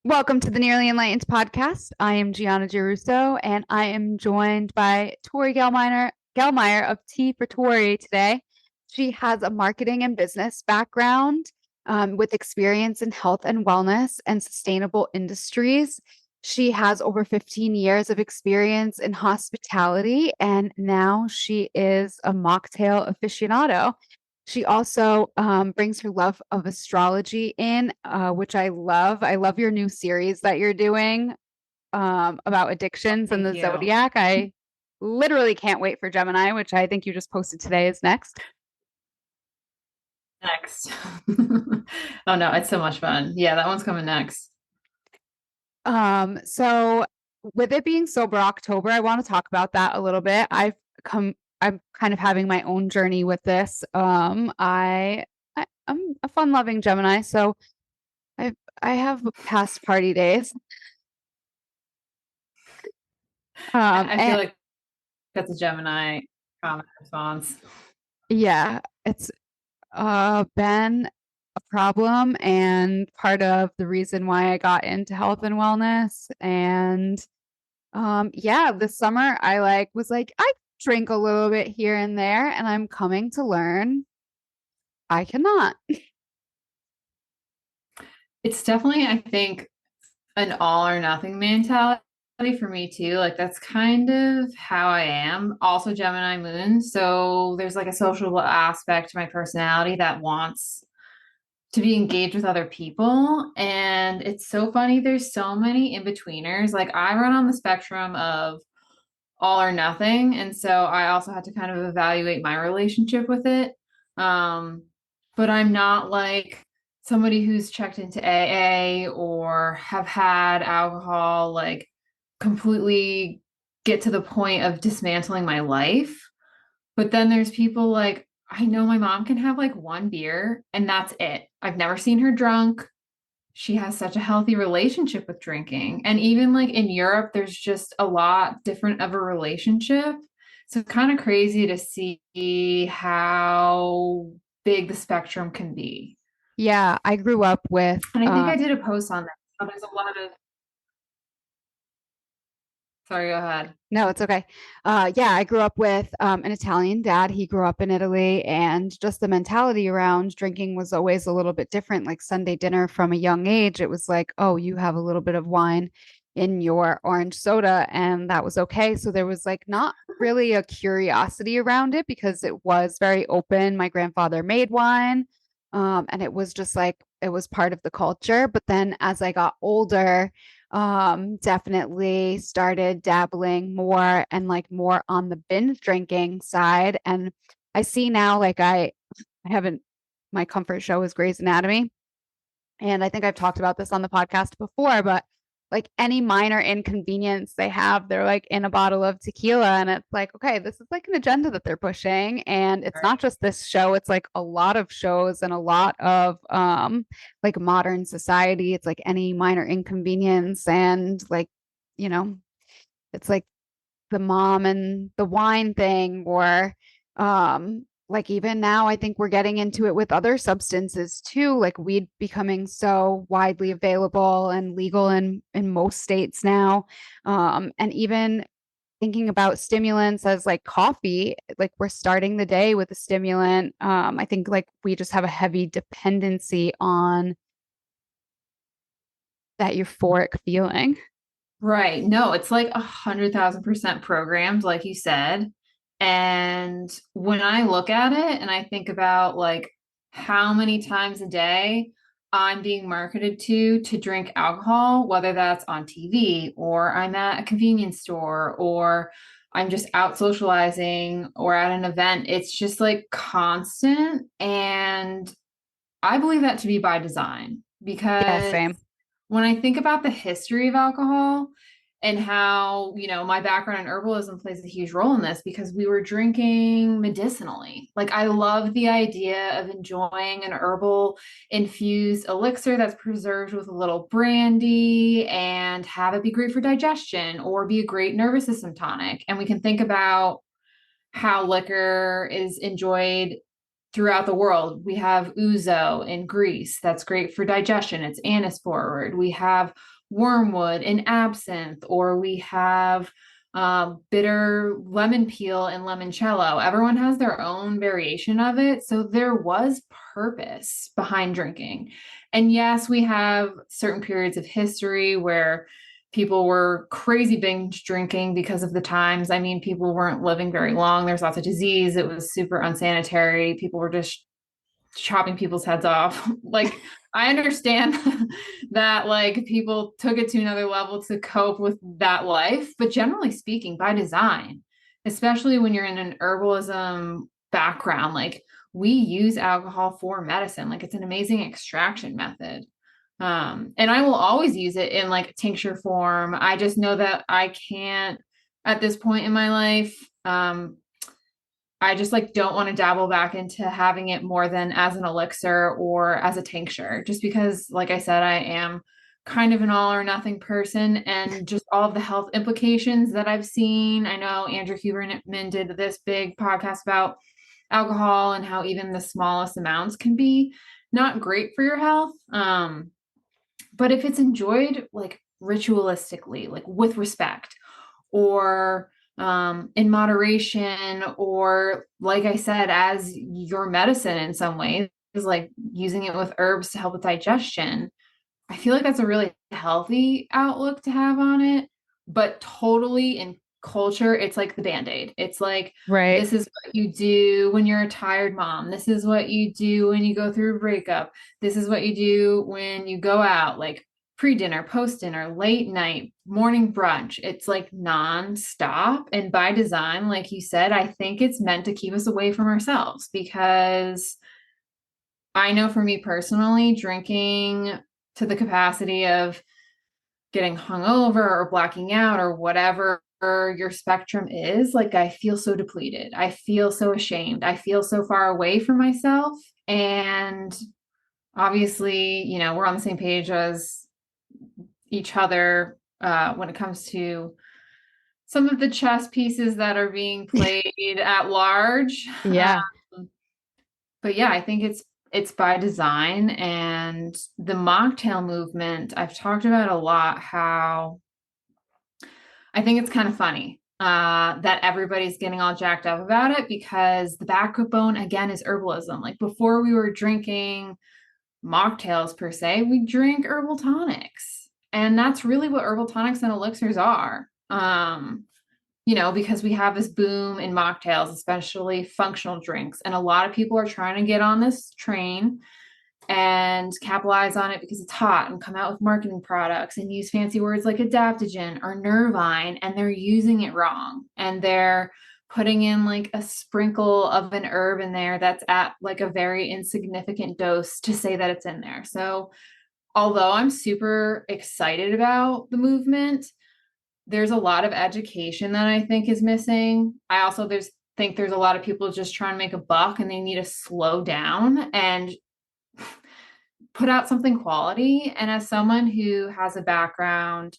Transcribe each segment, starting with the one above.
Welcome to the Nearly Enlightened podcast. I am Giana Giarrusso, and I am joined by Torie Gehlmeyer of Tea for Torie today. She has a marketing and business background with experience in health and wellness and sustainable industries. She has over 15 years of experience in hospitality, and now she is a mocktail aficionado. She also brings her love of astrology in, which I love. I love your new series that you're doing about addictions and Thank the you. zodiac. I literally can't wait for Gemini, which I think you just posted today is next. Next. Oh no, it's so much fun. Yeah, that one's coming next. So with it being sober October, I want to talk about that a little bit. I'm kind of having my own journey with this. I'm a fun-loving Gemini, so I I have past party days. I feel And like that's a Gemini common response. yeah, it's been a problem and part of the reason why I got into health and wellness. And yeah, this summer I I drink a little bit here and there, and I'm coming to learn I cannot. It's definitely, I think, an all or nothing mentality for me too. Like that's kind of how I am. Also Gemini moon. So there's like a social aspect to my personality that wants to be engaged with other people. And it's so funny. There's so many in-betweeners. Like I run on the spectrum of all or nothing. And so I also had to kind of evaluate my relationship with it. Um, but I'm not like somebody who's checked into AA or have had alcohol, like completely get to the point of dismantling my life. But then there's people like, I know my mom can have like one beer and that's it. I've never seen her drunk. She has such a healthy relationship with drinking. And even like in Europe, there's just a lot different of a relationship. So it's kind of crazy to see how big the spectrum can be. Yeah, I grew up with And I think I did a post on that. So there's a lot of, sorry, go ahead. no, it's okay. Yeah, I grew up with an Italian dad. He grew up in Italy, and just the mentality around drinking was always a little bit different. Like Sunday dinner from a young age, it was like, oh, you have a little bit of wine in your orange soda, and that was okay. So there was like not really a curiosity around it because it was very open. My grandfather made wine, and it was just like it was part of the culture. But then as I got older, definitely started dabbling more and like more on the binge drinking side. And I see now like I haven't my comfort show is Grey's Anatomy, and I think I've talked about this on the podcast before, but like any minor inconvenience they have, they're like in a bottle of tequila. And it's like, okay, this is like an agenda that they're pushing. And it's not just this show, it's like a lot of shows and a lot of like modern society. It's like any minor inconvenience and like, you know, it's like the mom and the wine thing, or like even now I think we're getting into it with other substances too, like weed becoming so widely available and legal in most states now. And even thinking about stimulants as like coffee, like we're starting the day with a stimulant. I think like we just have a heavy dependency on that euphoric feeling. Right. No, it's like 100,000% programmed, like you said. And when I look at it and I think about like how many times a day I'm being marketed to drink alcohol, whether that's on TV or I'm at a convenience store or I'm just out socializing or at an event, it's just like constant. And I believe that to be by design Yeah, because same. when I think about the history of alcohol and how, my background in herbalism plays a huge role in this because we were drinking medicinally. Like, I love the idea of enjoying an herbal infused elixir that's preserved with a little brandy and have it be great for digestion or be a great nervous system tonic. And we can think about how liquor is enjoyed throughout the world. We have ouzo in Greece. That's great for digestion. It's anise forward. We have wormwood in absinthe, or we have bitter lemon peel and limoncello. Everyone has their own variation of it. So there was purpose behind drinking. And yes, we have certain periods of history where people were crazy binge drinking because of the times. I mean, people weren't living very long. There's lots of disease. It was super unsanitary. People were just chopping people's heads off. Like, I understand that like people took it to another level to cope with that life, but generally speaking, by design, especially when you're in an herbalism background, like we use alcohol for medicine. Like it's an amazing extraction method. And I will always use it in like tincture form. I just know that I can't at this point in my life. I just like don't want to dabble back into having it more than as an elixir or as a tincture, just because, like I said, I am kind of an all or nothing person, and just all of the health implications that I've seen. I know Andrew Huberman did this big podcast about alcohol and how even the smallest amounts can be not great for your health. But if it's enjoyed like ritualistically, like with respect, or in moderation, or like I said, as your medicine in some ways, like using it with herbs to help with digestion, I feel like that's a really healthy outlook to have on it. But totally in culture, it's like the band-aid. It's like, Right. this is what you do when you're a tired mom. This is what you do when you go through a breakup. This is what you do when you go out, like pre-dinner, post-dinner, late night, morning brunch. It's like non-stop. And by design, like you said, I think it's meant to keep us away from ourselves, because I know for me personally, drinking to the capacity of getting hungover or blacking out or whatever your spectrum is, like I feel so depleted. I feel so ashamed. I feel so far away from myself. And obviously, you know, we're on the same page as each other when it comes to some of the chess pieces that are being played at large. Yeah. But yeah, I think it's by design. And the mocktail movement, I've talked about a lot, how I think it's kind of funny that everybody's getting all jacked up about it, because the backbone again is herbalism. Like before we were drinking mocktails per se, we drink herbal tonics. And that's really what herbal tonics and elixirs are. You know, because we have this boom in mocktails, especially functional drinks. And a lot of people are trying to get on this train and capitalize on it because it's hot, and come out with marketing products and use fancy words like adaptogen or nervine, and they're using it wrong. And they're putting in like a sprinkle of an herb in there that's at like a very insignificant dose to say that it's in there. So although I'm super excited about the movement, there's a lot of education that I think is missing. I also think there's a lot of people just trying to make a buck, and they need to slow down and put out something quality. And as someone who has a background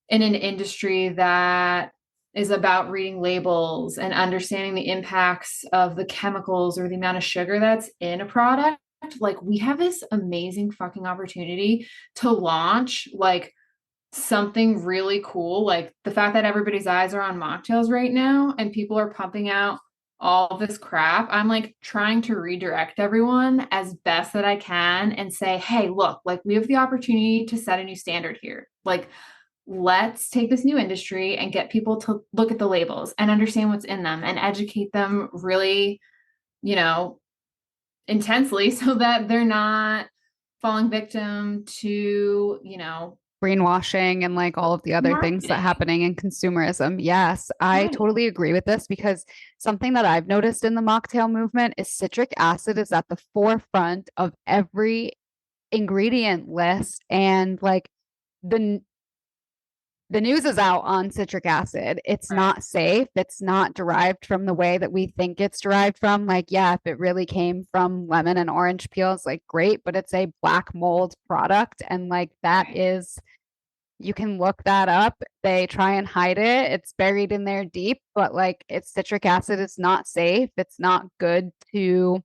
in an industry that is about reading labels and understanding the impacts of the chemicals or the amount of sugar that's in a product, like we have this amazing fucking opportunity to launch like something really cool. Like the fact that everybody's eyes are on mocktails right now and people are pumping out all this crap. I'm like trying to redirect everyone as best that I can and say, hey, look, like we have the opportunity to set a new standard here. Like, let's take this new industry and get people to look at the labels and understand what's in them and educate them really, you know, intensely, so that they're not falling victim to, you know, Greenwashing and like all of the other things that marketing. happening in consumerism. Yes, I Right. totally agree with this, because something that I've noticed in the mocktail movement is citric acid is at the forefront of every ingredient list. And like the the news is out on citric acid. It's Right. not safe. It's not derived from the way that we think it's derived from. Like, yeah, if it really came from lemon and orange peels, like great, but it's a black mold product. And like that Right. is, you can look that up. They try and hide it. It's buried in there deep, but like it's citric acid is not safe. It's not good to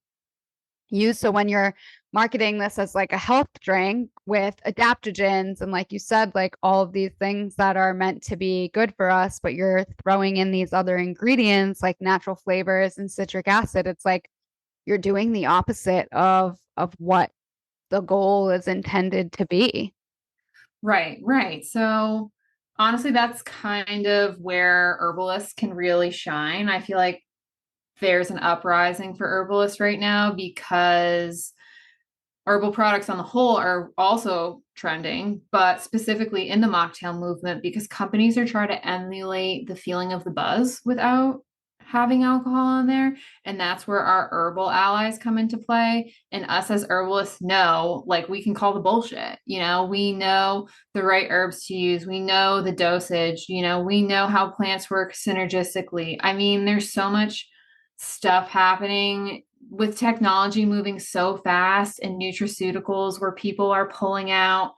use. So when you're marketing this as like a health drink with adaptogens and like you said, like all of these things that are meant to be good for us, but you're throwing in these other ingredients like natural flavors and citric acid, it's like you're doing the opposite of what the goal is intended to be. Right, right. So honestly, that's kind of where herbalists can really shine. I feel like there's an uprising for herbalists right now because herbal products on the whole are also trending, but specifically in the mocktail movement because companies are trying to emulate the feeling of the buzz without having alcohol in there. And that's where our herbal allies come into play. And us as herbalists know, like, we can call the bullshit. We know the right herbs to use, we know the dosage, we know how plants work synergistically. I mean, there's so much stuff happening with technology moving so fast and nutraceuticals where people are pulling out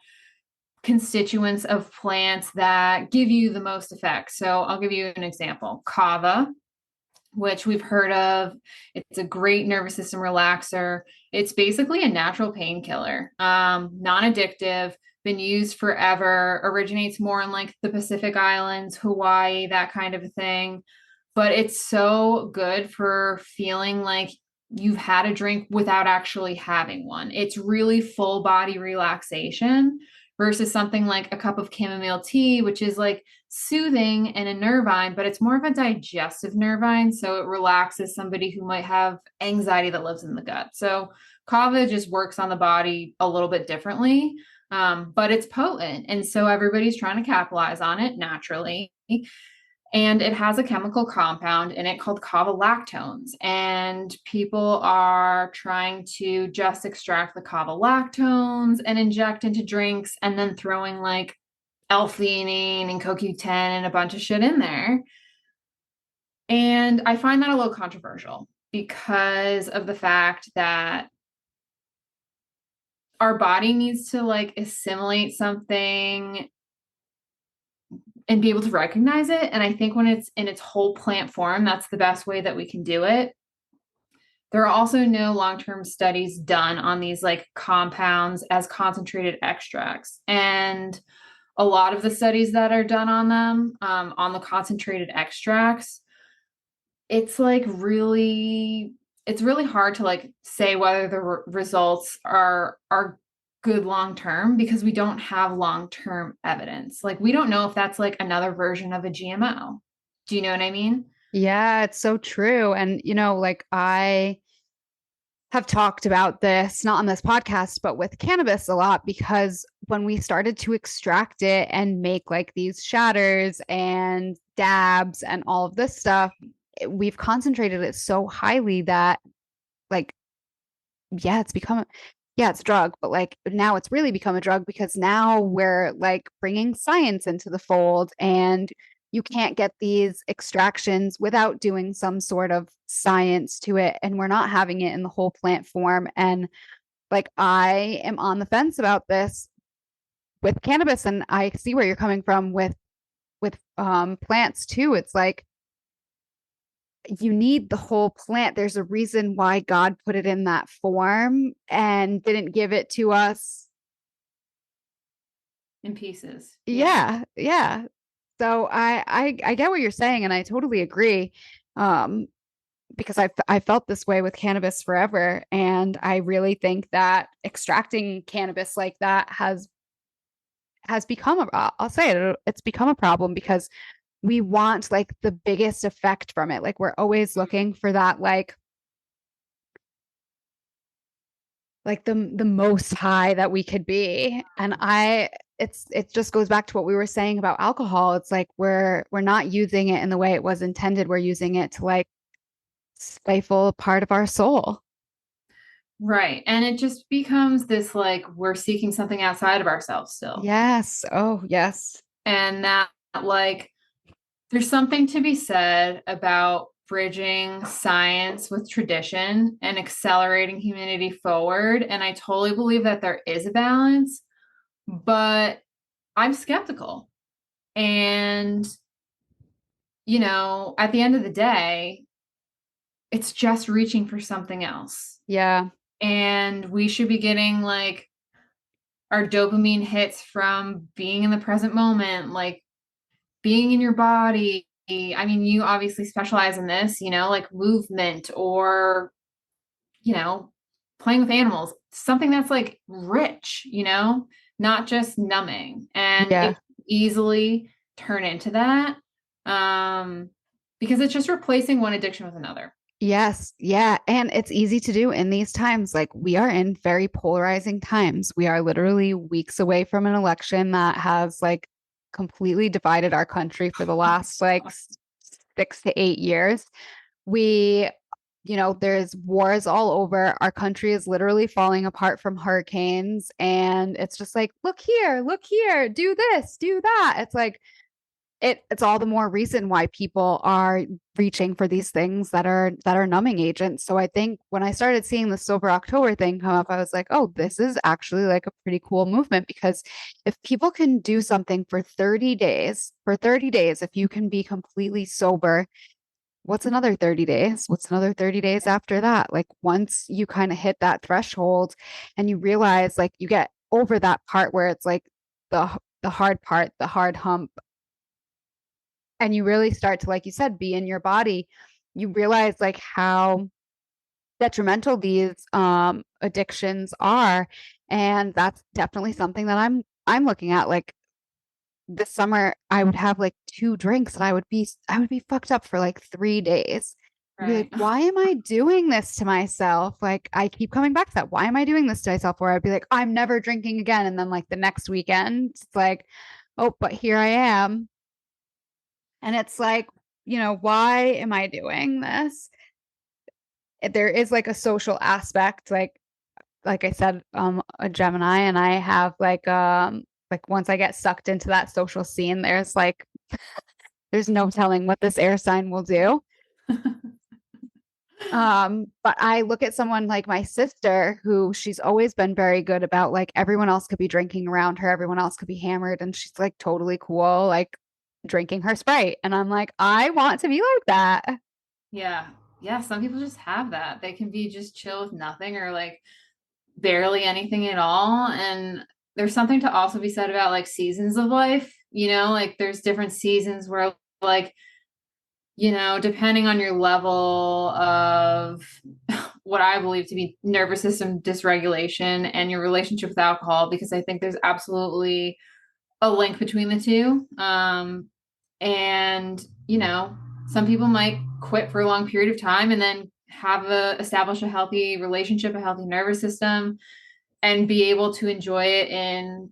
constituents of plants that give you the most effect. So I'll give you an example. Kava, which we've heard of. It's a great nervous system relaxer. It's basically a natural painkiller, non-addictive, been used forever, originates more in like the Pacific Islands, Hawaii, that kind of a thing. But it's so good for feeling like you've had a drink without actually having one. It's really full body relaxation versus something like a cup of chamomile tea, which is like soothing and a nervine, but it's more of a digestive nervine. So it relaxes somebody who might have anxiety that lives in the gut. So kava just works on the body a little bit differently, but it's potent. And so everybody's trying to capitalize on it naturally. And it has a chemical compound in it called kava lactones. And people are trying to just extract the kava lactones and inject into drinks and then throwing like L-theanine and CoQ10 and a bunch of shit in there. And I find that a little controversial because of the fact that our body needs to like assimilate something and be able to recognize it. And I think when it's in its whole plant form, that's the best way that we can do it. There are also no long-term studies done on these like compounds as concentrated extracts. And a lot of the studies that are done on them, on the concentrated extracts, it's like it's really hard to like say whether the results are good long term because we don't have long term evidence. Like we don't know if that's like another version of a GMO. Do you know what I mean? Yeah, it's so true. And, like I have talked about this, not on this podcast, but with cannabis a lot, because when we started to extract it and make like these shatters and dabs and all of this stuff, we've concentrated it so highly that, like, yeah, it's a drug, but like now it's really become a drug because now we're like bringing science into the fold, and you can't get these extractions without doing some sort of science to it. And we're not having it in the whole plant form. And like, I am on the fence about this with cannabis, and I see where you're coming from with plants too. It's like, you need the whole plant. There's a reason why God put it in that form and didn't give it to us. In pieces. Yeah. Yeah, yeah. So I get what you're saying, and I totally agree. Um, because I felt this way with cannabis forever, and I really think that extracting cannabis like that has become I'll say it, it's become a problem because we want like the biggest effect from it. Like we're always looking for that like the most high that we could be. And it just goes back to what we were saying about alcohol. It's like we're not using it in the way it was intended. We're using it to like stifle part of our soul. Right. And it just becomes this like we're seeking something outside of ourselves still. Yes. Oh, yes. And that like there's something to be said about bridging science with tradition and accelerating humanity forward. And I totally believe that there is a balance, but I'm skeptical. And, at the end of the day, it's just reaching for something else. Yeah. And we should be getting like our dopamine hits from being in the present moment, like being in your body. I mean, you obviously specialize in this, like movement or, you know, playing with animals, something that's like rich, not just numbing. And Yeah. it easily turn into that because it's just replacing one addiction with another. Yes. Yeah. And it's easy to do in these times. Like we are in very polarizing times. We are literally weeks away from an election that has like completely divided our country for the last like 6 to 8 years. We, there's wars all over. Our country is literally falling apart from hurricanes. And it's just like, look here, do this, do that. It's like, it's all the more reason why people are reaching for these things that are numbing agents. So I think when I started seeing the Sober October thing come up, I was like, oh, this is actually like a pretty cool movement because if people can do something for 30 days, if you can be completely sober, what's another 30 days? What's another 30 days after that? Like once you kind of hit that threshold and you realize like you get over that part where it's like the hard part, the hard hump, and you really start to, like you said, be in your body, you realize like how detrimental these addictions are. And that's definitely something that I'm looking at. Like this summer, I would have like 2 drinks and I would be fucked up for like 3 days. I'd be like, Right. why am I doing this to myself? Like I keep coming back to that. Why am I doing this to myself? Where I'd be like, I'm never drinking again. And then like the next weekend, it's like, oh, but here I am. And it's like, why am I doing this? There is like a social aspect, like I said, a Gemini, and I have like once I get sucked into that social scene, there's no telling what this air sign will do. But I look at someone like my sister, who she's always been very good about like everyone else could be drinking around her, everyone else could be hammered, and she's like totally cool, like drinking her Sprite. And I'm like, I want to be like that. Yeah. Yeah. Some people just have that. They can be just chill with nothing or like barely anything at all. And there's something to also be said about like seasons of life, like there's different seasons where like, depending on your level of what I believe to be nervous system dysregulation and your relationship with alcohol, because I think there's absolutely a link between the two. And, some people might quit for a long period of time and then establish a healthy relationship, a healthy nervous system, and be able to enjoy it in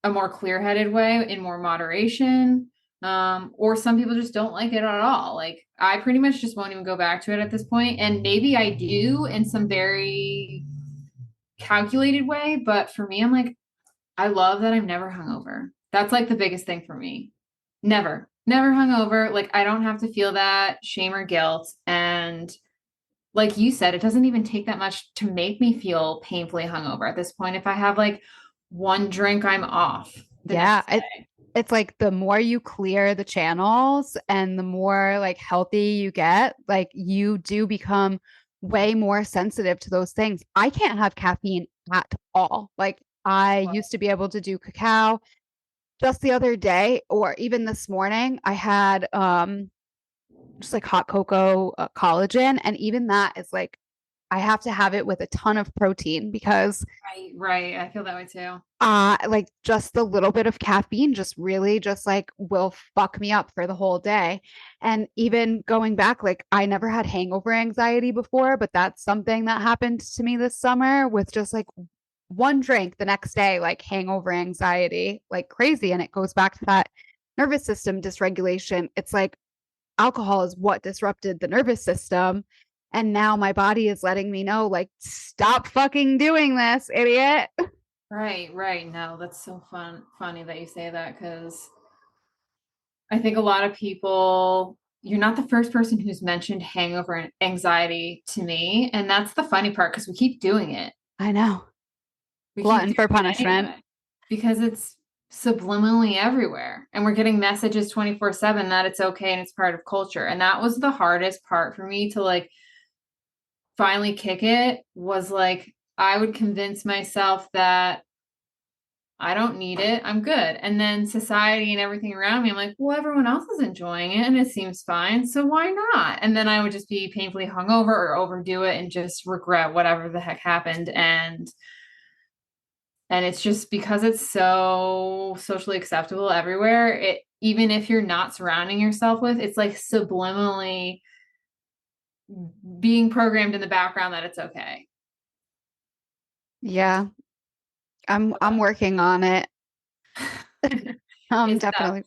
a more clear-headed way, in more moderation. Or some people just don't like it at all. Like I pretty much just won't even go back to it at this point. And maybe I do in some very calculated way, but for me, I'm like, I love that I'm never hungover. That's like the biggest thing for me. Never hungover. Like I don't have to feel that shame or guilt. And like you said, it doesn't even take that much to make me feel painfully hungover at this point. If I have like one drink, I'm off the Yeah, next day. it's like the more you clear the channels and the more like healthy you get, like you do become way more sensitive to those things. I can't have caffeine at all. Like I used to be able to do cacao. Just the other day, or even this morning, I had just like hot cocoa collagen, and even that is like I have to have it with a ton of protein because Right. I feel that way too. like just a little bit of caffeine just really just like will fuck me up for the whole day. And even going back, like I never had hangover anxiety before, but that's something that happened to me this summer with just like one drink the next day, like hangover anxiety, like crazy. And it goes back to that nervous system dysregulation. It's like alcohol is what disrupted the nervous system. And now my body is letting me know, like, stop fucking doing this, idiot. Right. No, that's so funny that you say that because I think a lot of people, you're not the first person who's mentioned hangover anxiety to me. And that's the funny part because we keep doing it. I know. We keep Glutton doing for it punishment. anyway because it's subliminally everywhere. And we're getting messages 24/7 that it's okay and it's part of culture. And that was the hardest part for me to like finally kick it was like I would convince myself that I don't need it. I'm good. And then society and everything around me, I'm like, well, everyone else is enjoying it and it seems fine. So why not? And then I would just be painfully hungover or overdo it and just regret whatever the heck happened. And it's just because it's so socially acceptable everywhere, it even if you're not surrounding yourself with, it's like subliminally being programmed in the background that it's okay. Yeah, I'm working on it. It's tough. Definitely.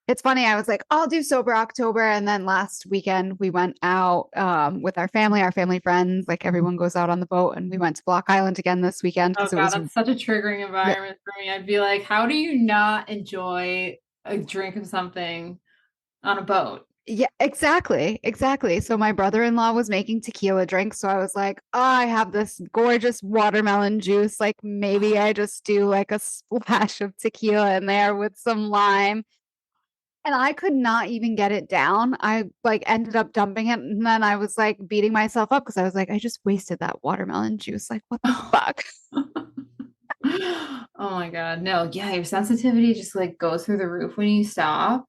It's funny. I was like, I'll do sober October. And then last weekend we went out with our family friends, like everyone goes out on the boat and we went to Block Island again this weekend Oh because it God, was that's such a triggering environment for me. I'd be like, how do you not enjoy a drink of something on a boat? yeah, exactly. Exactly. So my brother-in-law was making tequila drinks. So I was like, oh, I have this gorgeous watermelon juice. Like maybe I just do like a splash of tequila in there with some lime. And I could not even get it down. I like ended up dumping it and then I was like beating myself up because I was like, I just wasted that watermelon juice. Like, what the fuck? Oh my God. No, yeah, your sensitivity just like goes through the roof when you stop.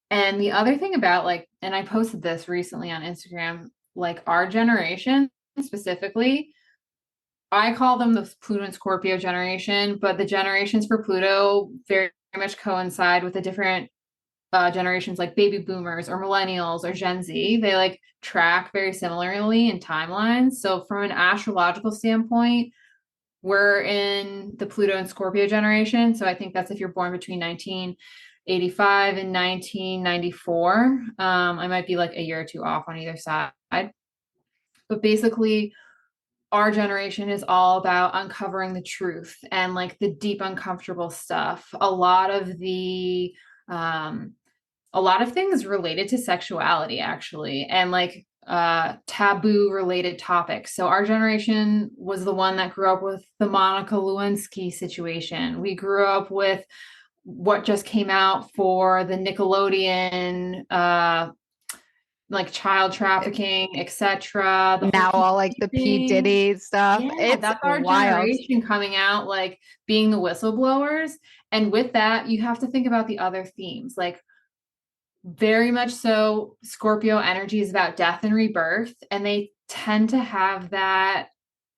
And the other thing about like, and I posted this recently on Instagram, like our generation specifically, I call them the Pluto and Scorpio generation, but the generations for Pluto very much coincide with the different generations like baby boomers or millennials or Gen Z. They like track very similarly in timelines. So from an astrological standpoint, we're in the Pluto and Scorpio generation. So I think that's if you're born between 1985 and 1994. I might be like a year or two off on either side. But basically, our generation is all about uncovering the truth and like the deep, uncomfortable stuff. Um, a lot of things related to sexuality, actually, and like taboo related topics. So our generation was the one that grew up with the Monica Lewinsky situation. We grew up with what just came out for the Nickelodeon like child trafficking, etc. The whole Now P. all like the P. thing. Diddy stuff. Yeah, It's that's our wild. generation coming out, like being the whistleblowers. And with that, you have to think about the other themes. Like very much so, Scorpio energy is about death and rebirth, and they tend to have that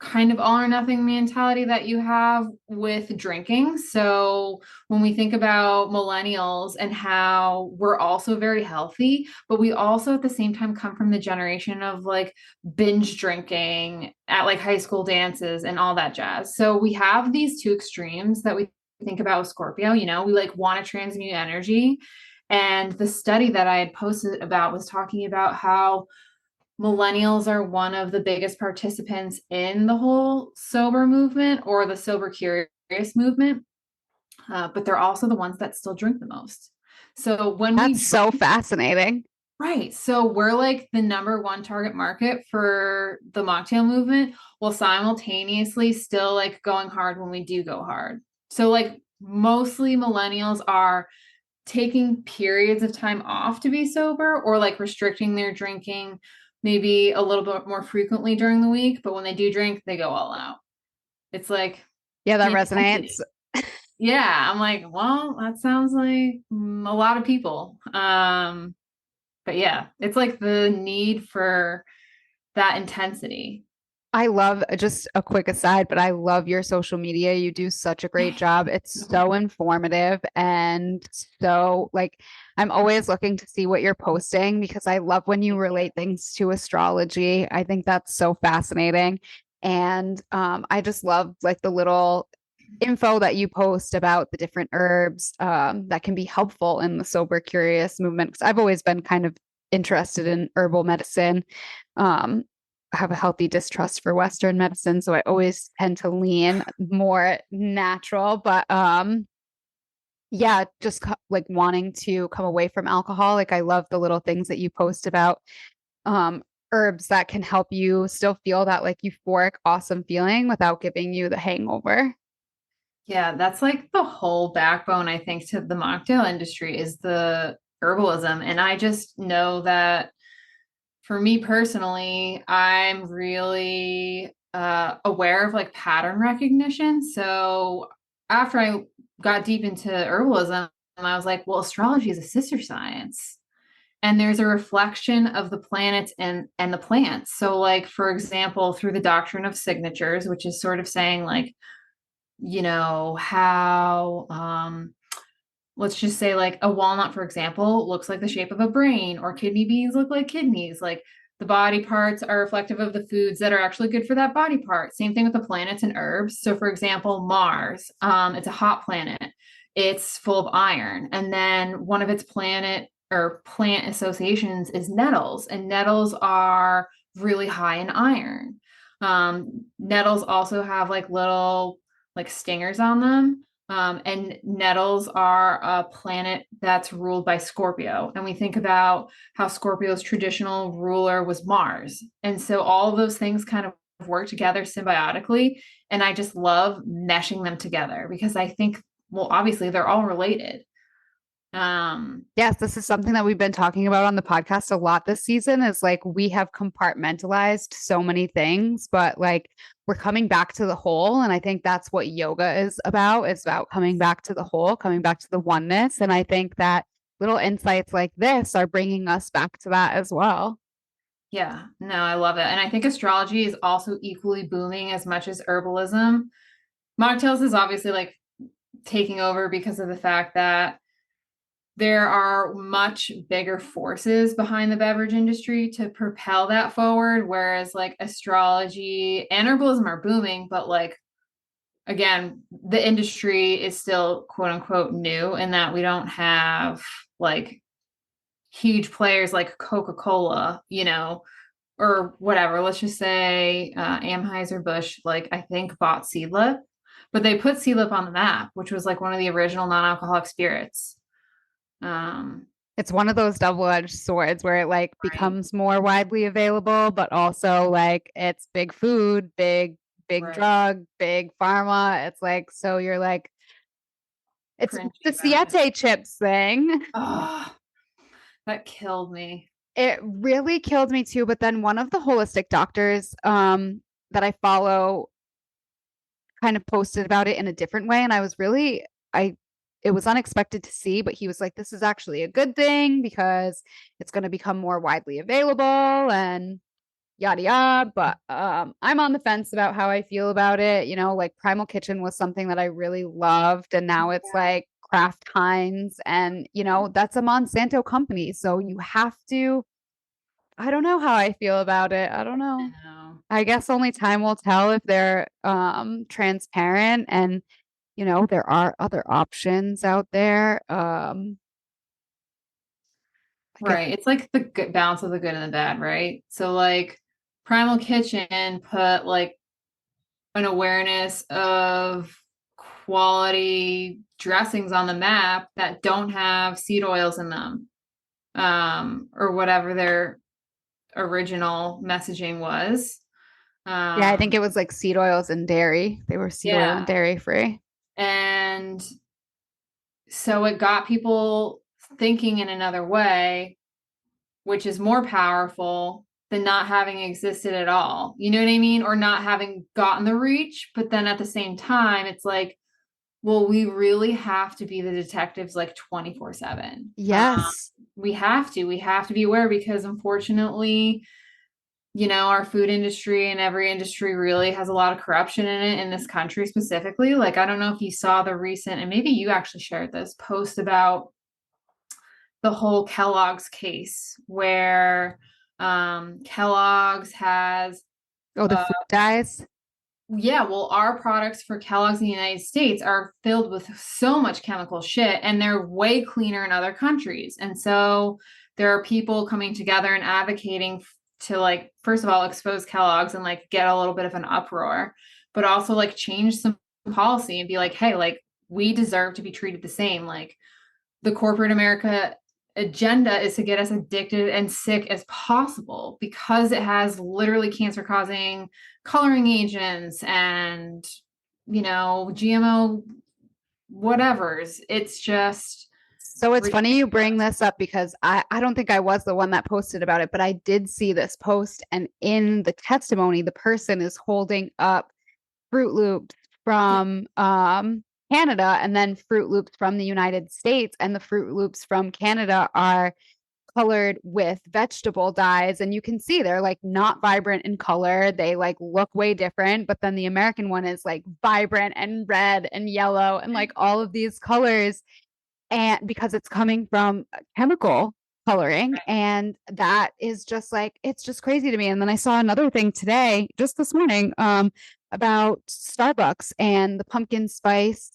kind of all or nothing mentality that you have with drinking. So when we think about millennials and how we're also very healthy, but we also at the same time come from the generation of like binge drinking at like high school dances and all that jazz. So we have these two extremes that we think about with Scorpio, we like want to transmute energy. And the study that I had posted about was talking about how millennials are one of the biggest participants in the whole sober movement or the sober curious movement, but they're also the ones that still drink the most. So when we That's so drink, fascinating. right, so we're like the number one target market for the mocktail movement, while simultaneously still like going hard when we do go hard. So like mostly millennials are taking periods of time off to be sober or like restricting their drinking maybe a little bit more frequently during the week, but when they do drink, they go all out. It's like Yeah, that the intensity. resonates. Yeah, I'm like, well, that sounds like a lot of people. But yeah, it's like the need for that intensity. I love just a quick aside, but I love your social media. You do such a great job. It's so informative and so like I'm always looking to see what you're posting because I love when you relate things to astrology. I think that's so fascinating. And I just love like the little info that you post about the different herbs that can be helpful in the sober curious movement. Because I've always been kind of interested in herbal medicine. Um, have a healthy distrust for Western medicine, so I always tend to lean more natural. But yeah, just like wanting to come away from alcohol. Like I love the little things that you post about um herbs that can help you still feel that like euphoric, awesome feeling without giving you the hangover. Yeah, that's like the whole backbone, I think, to the mocktail industry is the herbalism. And I just know that for me personally, I'm really aware of like pattern recognition. So after I got deep into herbalism, I was like, well, astrology is a sister science. And there's a reflection of the planets and the plants. So, like, for example, through the doctrine of signatures, which is sort of saying, like, how let's just say like a walnut, for example, looks like the shape of a brain, or kidney beans look like kidneys. Like the body parts are reflective of the foods that are actually good for that body part. Same thing with the planets and herbs. So, for example, Mars, it's a hot planet. It's full of iron. And then one of its planet or plant associations is nettles, and nettles are really high in iron. Nettles also have like little like stingers on them. And nettles are a planet that's ruled by Scorpio. And we think about how Scorpio's traditional ruler was Mars. And so all of those things kind of work together symbiotically. And I just love meshing them together because I think, well, obviously they're all related. Yes, this is something that we've been talking about on the podcast a lot this season is like we have compartmentalized so many things, but like we're coming back to the whole. And I think that's what yoga is about. It's about coming back to the whole, coming back to the oneness. And I think that little insights like this are bringing us back to that as well. Yeah, no, I love it. And I think astrology is also equally booming as much as herbalism. Mocktails is obviously like taking over because of the fact that there are much bigger forces behind the beverage industry to propel that forward, whereas like astrology and herbalism are booming, but like again, the industry is still quote unquote new in that we don't have like huge players like Coca-Cola, or whatever. Let's just say Anheuser-Busch, like I think bought Seedlip, but they put Seedlip on the map, which was like one of the original non-alcoholic spirits. Um, It's one of those double-edged swords where it like right, becomes more widely available, but also like it's big food, big right. drug, big pharma. It's like so you're like it's the Cringy about it. Siete chips thing. Oh, that killed me. It really killed me too. But then one of the holistic doctors that I follow kind of posted about it in a different way. And I was really, I, it was unexpected to see, but he was like, this is actually a good thing because it's going to become more widely available and yada yada. But I'm on the fence about how I feel about it. You know, like Primal Kitchen was something that I really loved, and now it's like Kraft Heinz, and you know, that's a Monsanto company. So you have to, I don't know how I feel about it. I don't I know. know. I guess only time will tell if they're transparent and you know there are other options out there. I guess Right. It's like the good balance of the good and the bad, right? So like Primal Kitchen put like an awareness of quality dressings on the map that don't have seed oils in them, or whatever their original messaging was. yeah, I think Um, it was like seed oils and dairy. They were seed oil and yeah. dairy free. And so it got people thinking in another way, which is more powerful than not having existed at all. You know what I mean? Or not having gotten the reach. But then at the same time, it's like, well, we really have to be the detectives like 24/7. Yes. We have to be aware because unfortunately, our food industry and every industry really has a lot of corruption in it in this country specifically. Like, I don't know if you saw the recent, and maybe you actually shared this post about the whole Kellogg's case where Kellogg's has, Oh, the uh, food dyes. yeah, well, our products for Kellogg's in the United States are filled with so much chemical shit and they're way cleaner in other countries. And so there are people coming together and advocating to, like, first of all, expose Kellogg's and like get a little bit of an uproar, but also like change some policy and be like, hey, like, we deserve to be treated the same. Like, the corporate America agenda is to get us addicted and sick as possible because it has literally cancer causing coloring agents and, GMO whatevers. It's just So it's funny you bring ridiculous. this up because I don't think I was the one that posted about it, but I did see this post. And in the testimony, the person is holding up Fruit Loops from Canada and then Fruit Loops from the United States. And the Fruit Loops from Canada are colored with vegetable dyes. And you can see they're like not vibrant in color. They like look way different. But then the American one is like vibrant and red and yellow and like all of these colors, and because it's coming from chemical coloring, and that is just like, it's just crazy to me. And then I saw another thing today, just this morning, about Starbucks and the pumpkin spice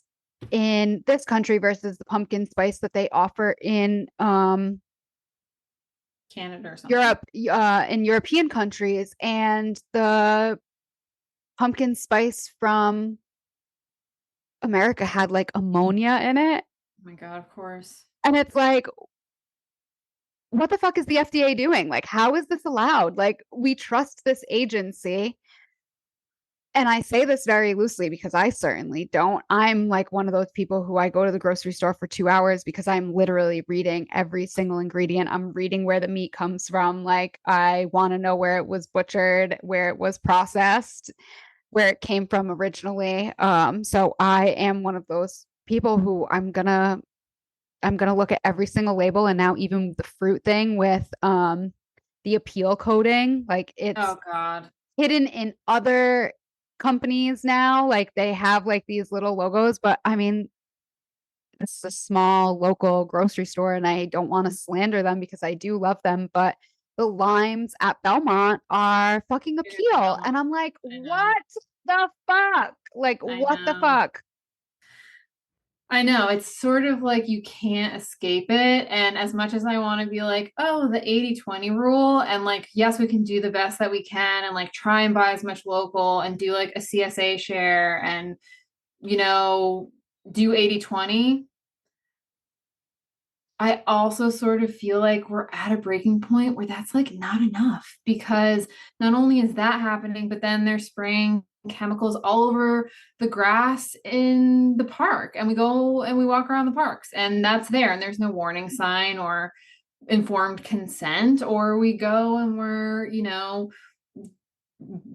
in this country versus the pumpkin spice that they offer in Canada or something. Europe, in European countries, and the pumpkin spice from America had like ammonia in it. Oh my God, of course. And it's like, what the fuck is the FDA doing? Like, how is this allowed? Like, we trust this agency. And I say this very loosely because I certainly don't. I'm like one of those people who I go to the grocery store for 2 hours because I'm literally reading every single ingredient. I'm reading where the meat comes from. Like, I want to know where it was butchered, where it was processed, where it came from originally. So I am one of those people who I'm gonna look at every single label, and now even the fruit thing with the appeal coating, like it's Oh God. hidden in other companies now. Like they have like these little logos, but I mean, it's a small local grocery store, and I don't want to slander them because I do love them, but the limes at Belmont are fucking Bigger than appeal. Belmont. And I'm like, I know. what the fuck? Like, I what the know. fuck? I know. It's sort of like you can't escape it. And as much as I want to be like, oh, the 80-20 rule, and like, yes, we can do the best that we can and like try and buy as much local and do like a CSA share and, you know, do 80-20. I also sort of feel like we're at a breaking point where that's like not enough, because not only is that happening, but then they're spraying chemicals all over the grass in the park, and we go and we walk around the parks and that's there and there's no warning sign or informed consent, or we go and we're, you know,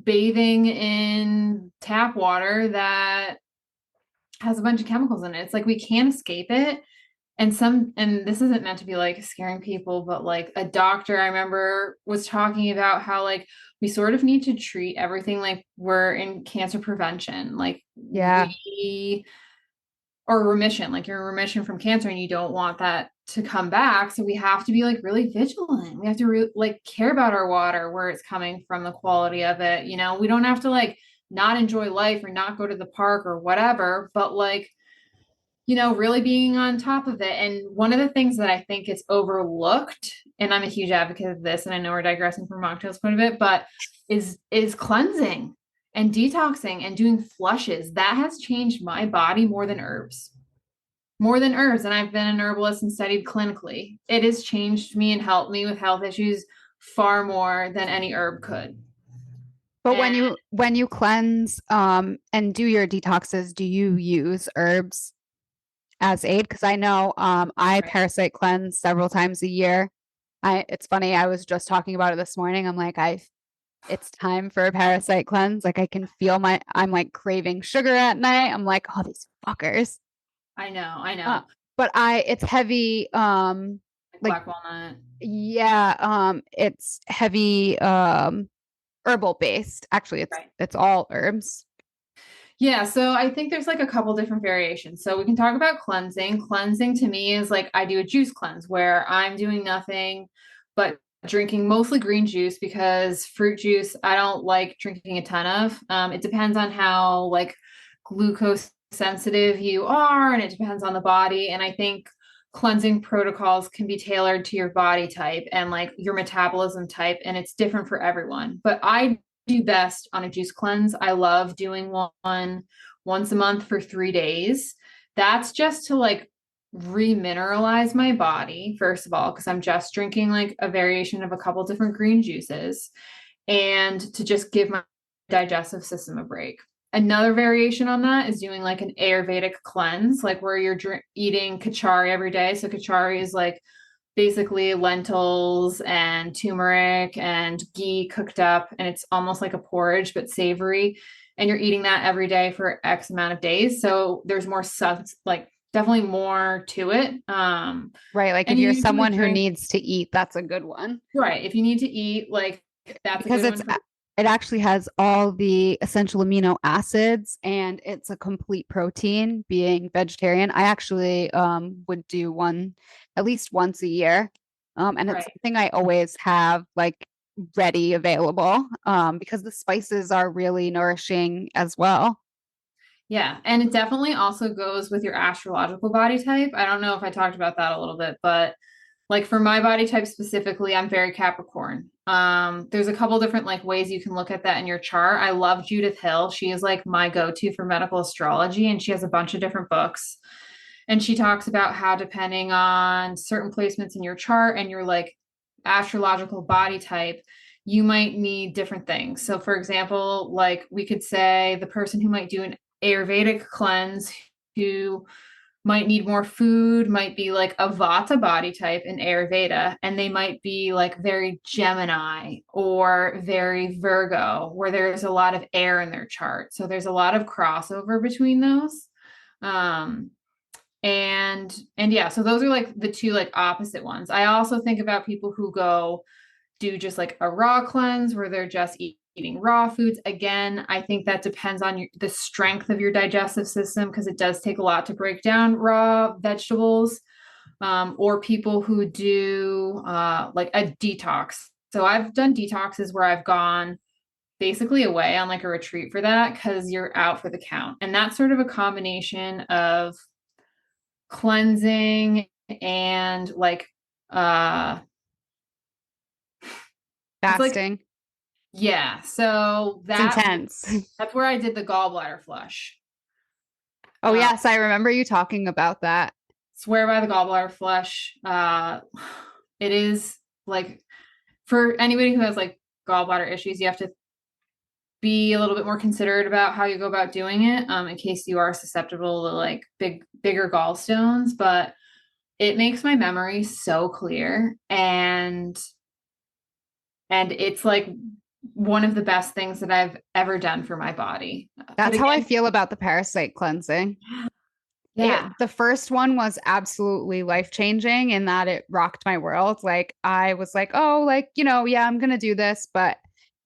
bathing in tap water that has a bunch of chemicals in it. It's like we can't escape it. And this isn't meant to be like scaring people, but like a doctor I remember was talking about how like we sort of need to treat everything like we're in cancer prevention, like Yeah. we or remission, like you're in remission from cancer and you don't want that to come back. So we have to be like really vigilant. We have to like care about our water, where it's coming from, the quality of it. You know, we don't have to like not enjoy life or not go to the park or whatever, but like, you know, really being on top of it. And one of the things that I think is overlooked, and I'm a huge advocate of this, and I know we're digressing from mocktails quite a bit, but is cleansing and detoxing and doing flushes. That has changed my body more than herbs. More than herbs. And I've been an herbalist and studied clinically. It has changed me and helped me with health issues far more than any herb could. But And when you cleanse and do your detoxes, do you use herbs as aid? Because I know I right, parasite cleanse several times a year. It's funny, I was just talking about it this morning. I'm like, it's time for a parasite cleanse. Like I can feel I'm like craving sugar at night. I'm like, oh, these fuckers. I know, I Uh, know. but it's heavy, Like like, black walnut. yeah, it's heavy, herbal based. Actually, Right. it's all herbs. Yeah, so I think there's like a couple different variations. So we can talk about cleansing. Cleansing to me is like I do a juice cleanse where I'm doing nothing but drinking mostly green juice, because fruit juice I don't like drinking a ton of. It depends on how like glucose sensitive you are, and it depends on the body. And I think cleansing protocols can be tailored to your body type and like your metabolism type, and it's different for everyone. But I do best on a juice cleanse. I love doing one once a month for 3 days. That's just to like remineralize my body, first of all, because I'm just drinking like a variation of a couple different green juices, and to just give my digestive system a break. another variation on that is doing like an Ayurvedic cleanse, like where you're eating kachari every day. So kachari is like basically lentils and turmeric and ghee cooked up, and it's almost like a porridge but savory, and you're eating that every day for X amount of days. So there's more subs, like definitely more to it. Right. Like if And you you're usually someone who drink, needs to eat, that's a good one. right, if you need to eat, like that's a Because good one for. it actually has all the essential amino acids and it's a complete protein being vegetarian. I actually would do one at least once a year. And it's Right. something I always have like ready available because the spices are really nourishing as well. Yeah, and it definitely also goes with your astrological body type. I don't know if I talked about that a little bit, but like for my body type specifically, I'm very Capricorn. There's a couple different like ways you can look at that in your chart. I love Judith Hill. She is like my go-to for medical astrology, and she has a bunch of different books. And she talks about how depending on certain placements in your chart and your like astrological body type, you might need different things. So for example, like we could say the person who might do an Ayurvedic cleanse, who might need more food, might be like a Vata body type in Ayurveda, and they might be like very Gemini or very Virgo, where there's a lot of air in their chart. So there's a lot of crossover between those. Um, and yeah, so those are like the two like opposite ones. I also think about people who go do just like a raw cleanse where they're just eating raw foods. Again, I think that depends on the strength of your digestive system, because it does take a lot to break down raw vegetables. Or people who do like a detox. So I've done detoxes where I've gone basically away on like a retreat for that, because you're out for the count. And that's sort of a combination of cleansing and like uh it's like, Fasting. yeah, so It's that intense. that's where I did the gallbladder flush. Oh, uh yes. I remember you talking about that. Swear by the gallbladder flush. It is like, for anybody who has like gallbladder issues, you have to be a little bit more considerate about how you go about doing it, in case you are susceptible to like bigger gallstones. But it makes my memory so clear, and it's like one of the best things that I've ever done for my body. But That's how I again, feel about the parasite cleansing. yeah, The first one was absolutely life changing in that it rocked my world. Like I was like, oh, like, yeah, I'm gonna do this, but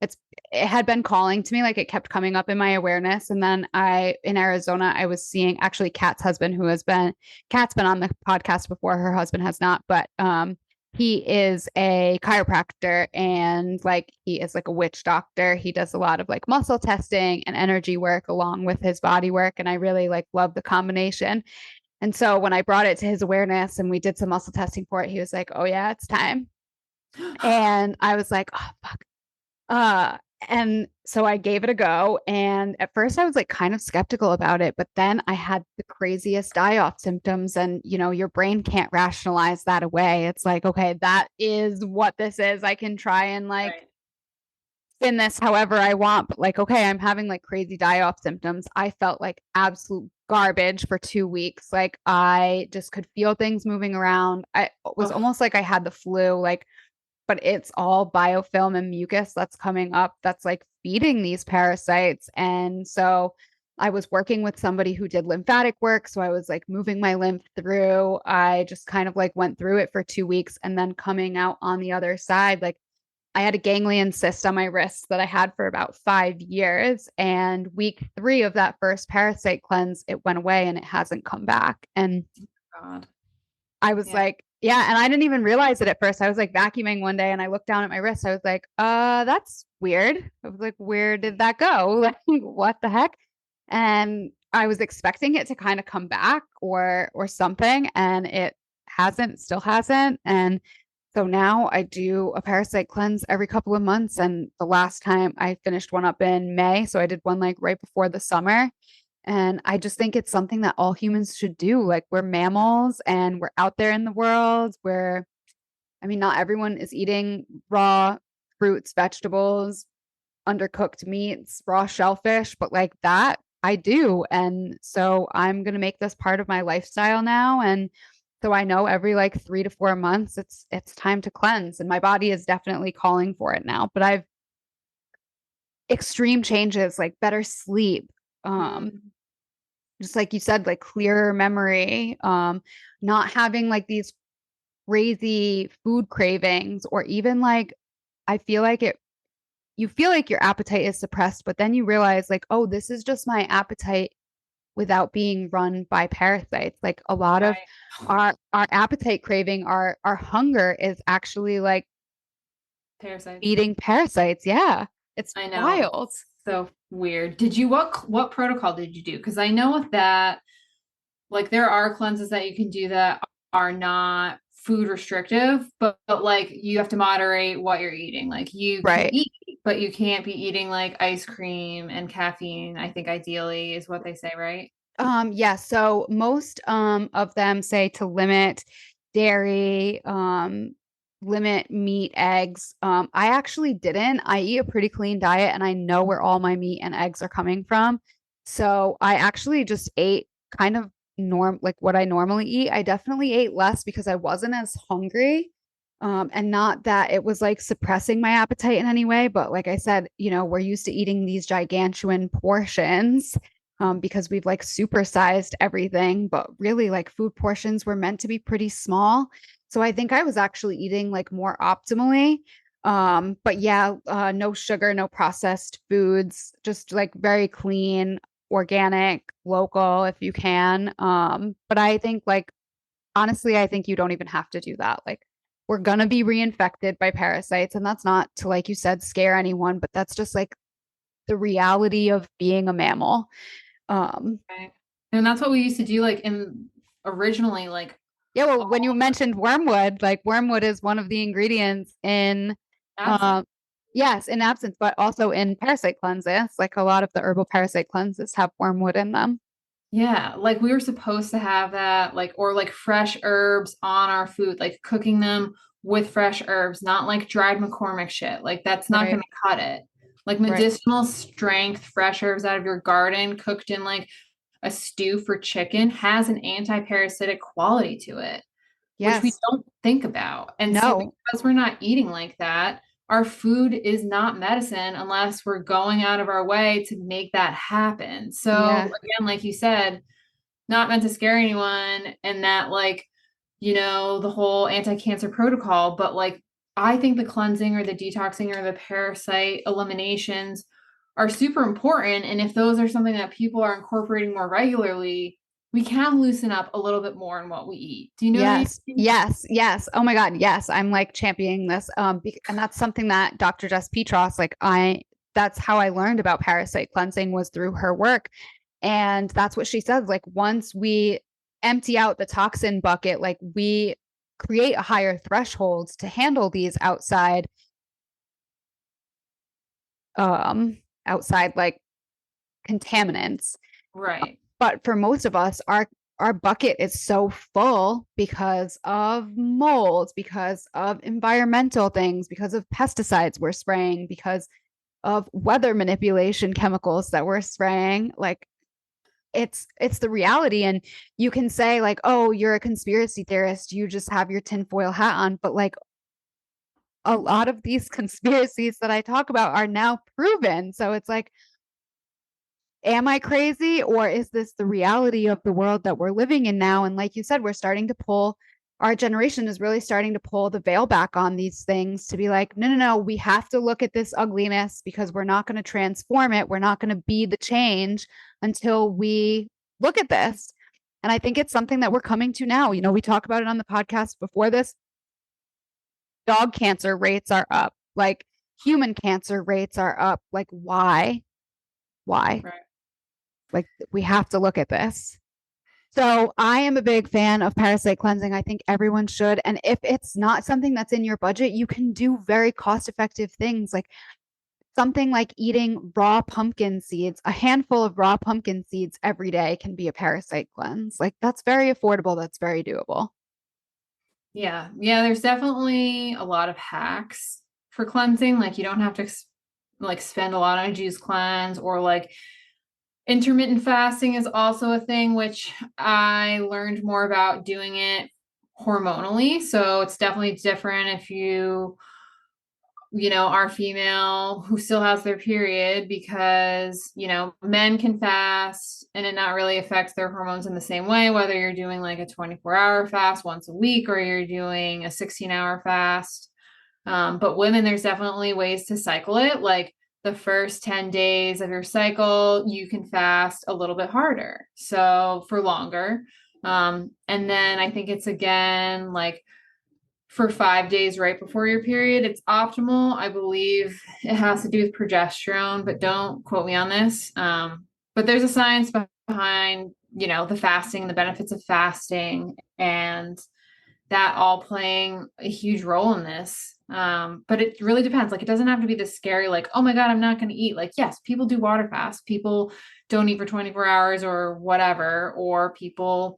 it's it had been calling to me, like it kept coming up in my awareness. And then in Arizona, I was seeing actually Kat's been on the podcast before, her husband has not, but he is a chiropractor and like he is like a witch doctor. He does a lot of like muscle testing and energy work along with his body work. And I really like love the combination. And so when I brought it to his awareness and we did some muscle testing for it, he was like, oh yeah, it's time. And I was like, oh fuck. Uh, and so I gave it a go. And at first I was like kind of skeptical about it, but then I had the craziest die-off symptoms. And your brain can't rationalize that away. It's like, okay, that is what this is. I can try and like right. spin this however I want, but like, okay, I'm having like crazy die-off symptoms. I felt like absolute garbage for 2 weeks. Like I just could feel things moving around. I was Oh, almost like I had the flu, like, but it's all biofilm and mucus that's coming up that's like feeding these parasites. And so I was working with somebody who did lymphatic work. So I was like moving my lymph through. I just kind of like went through it for 2 weeks and then coming out on the other side, like I had a ganglion cyst on my wrist that I had for about 5 years. And week 3 of that first parasite cleanse, it went away and it hasn't come back. And God. I was Yeah. like, yeah. And I didn't even realize it at first. I was like vacuuming one day and I looked down at my wrist. I was like, that's weird. I was like, where did that go? Like, what the heck? And I was expecting it to kind of come back or something. And it hasn't, still hasn't. And so now I do a parasite cleanse every couple of months. And the last time I finished one up in May. So I did one like right before the summer. And I just think it's something that all humans should do. Like we're mammals and we're out there in the world where, I mean, not everyone is eating raw fruits, vegetables. undercooked meats, raw shellfish, but like that I do. And so I'm going to make this part of my lifestyle now. And so I know every like 3 to 4 months it's time to cleanse. And my body is definitely calling for it now. But I've extreme changes like better sleep, Mm, just like you said, like clearer memory, not having like these crazy food cravings, or even like I feel like it you feel like your appetite is suppressed, but then you realize like, oh, this is just my appetite without being run by parasites. Like a lot of right. our appetite craving, our hunger is actually like Parasites. eating parasites. Yeah. It's I know. wild. So weird. What protocol did you do? Because I know with that, like there are cleanses that you can do that are not food restrictive, but like you have to moderate what you're eating. Like you can Right. eat, but you can't be eating like ice cream and caffeine, I think ideally is what they say, right? Yeah, so most of them say to limit dairy, limit meat, eggs. I actually didn't. I eat a pretty clean diet and I know where all my meat and eggs are coming from. So I actually just ate kind of like what I normally eat. I definitely ate less because I wasn't as hungry. And not that it was like suppressing my appetite in any way, but like I said, we're used to eating these gigantuan portions, because we've like supersized everything, but really like food portions were meant to be pretty small. So I think I was actually eating like more optimally. But yeah, no sugar, no processed foods, just like very clean, organic, local if you can. But I think like honestly, I think you don't even have to do that. Like we're gonna be reinfected by parasites, and that's not to, like you said, scare anyone, but that's just like the reality of being a mammal. Um, Right. And that's what we used to do like in originally like Yeah, well, when you all mentioned wormwood, like wormwood is one of the ingredients in, absent. um, yes, in absence, but also in parasite cleanses. Like a lot of the herbal parasite cleanses have wormwood in them. Yeah, like we were supposed to have that, like, or like fresh herbs on our food, like cooking them with fresh herbs, not like dried McCormick shit. Like, that's not Right, going to cut it. Like, right. medicinal strength, fresh herbs out of your garden, cooked in like a stew for chicken, has an anti-parasitic quality to it, which we Yes. don't think about. And so, No. because we're not eating like that, our food is not medicine unless we're going out of our way to make that happen. So, Yeah. again, like you said, not meant to scare anyone, and that, like, the whole anti-cancer protocol, but like, I think the cleansing or the detoxing or the parasite eliminations are super important. And if those are something that people are incorporating more regularly, we can loosen up a little bit more in what we eat. Do you know what I Yes. mean? Yes. Yes. Oh my God. Yes. I'm like championing this. And that's something that Dr. Jess Petros, that's how I learned about parasite cleansing was through her work. And that's what she says. Like once we empty out the toxin bucket, like we create a higher threshold to handle these um, outside like contaminants. Right. But for most of us, our bucket is so full because of molds, because of environmental things, because of pesticides we're spraying, because of weather manipulation chemicals that we're spraying. Like it's the reality. And you can say like, oh, you're a conspiracy theorist, you just have your tinfoil hat on, but like a lot of these conspiracies that I talk about are now proven. So it's like, am I crazy, or is this the reality of the world that we're living in now? And like you said, our generation is really starting to pull the veil back on these things, to be like, no, no, no, we have to look at this ugliness because we're not going to transform it. We're not going to be the change until we look at this. And I think it's something that we're coming to now. We talk about it on the podcast before this. Dog cancer rates are up, like human cancer rates are up. Like, why? Why? Right. Like, we have to look at this. So I am a big fan of parasite cleansing. I think everyone should. And if it's not something that's in your budget, you can do very cost effective things, like something like eating raw pumpkin seeds. A handful of raw pumpkin seeds every day can be a parasite cleanse. Like that's very affordable. That's very doable. Yeah. Yeah, there's definitely a lot of hacks for cleansing. Like, you don't have to like spend a lot on a juice cleanse, or like intermittent fasting is also a thing, which I learned more about doing it hormonally. So it's definitely different if are female who still has their period, because, men can fast and it not really affects their hormones in the same way, whether you're doing like a 24-hour fast once a week or you're doing a 16-hour fast. But women, there's definitely ways to cycle it. Like the first 10 days of your cycle, you can fast a little bit harder. So for longer. And then I think it's again like for 5 days right before your period, it's optimal. I believe it has to do with progesterone, but don't quote me on this. But there's a science behind, the fasting, the benefits of fasting, and that all playing a huge role in this. But it really depends. Like, it doesn't have to be this scary, like, oh my God, I'm not going to eat. Like, yes, people do water fast. People don't eat for 24 hours or whatever, or people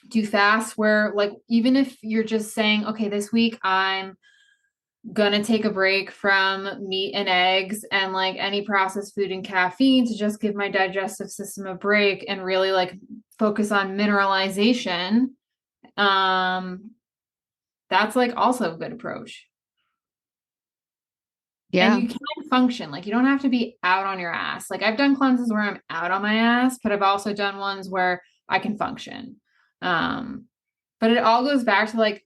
do fast where, like, even if you're just saying, okay, this week I'm gonna take a break from meat and eggs and like any processed food and caffeine to just give my digestive system a break and really like focus on mineralization. That's like also a good approach. And Yeah. you can function, like you don't have to be out on your ass. Like I've done cleanses where I'm out on my ass, but I've also done ones where I can function. Um, but it all goes back to like,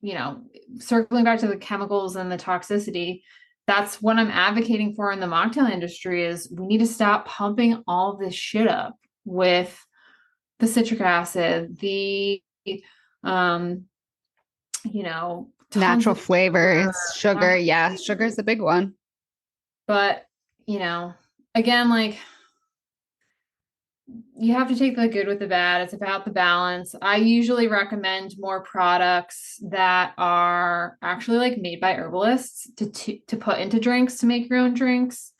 you know, circling back to the chemicals and the toxicity. That's what I'm advocating for in the mocktail industry is we need to stop pumping all this shit up with the citric acid, the um, tons Natural of sugar. flavors, sugar. Yeah, sugar is a big one. But, again, like you have to take the good with the bad. It's about the balance. I usually recommend more products that are actually like made by herbalists to put into drinks to make your own drinks.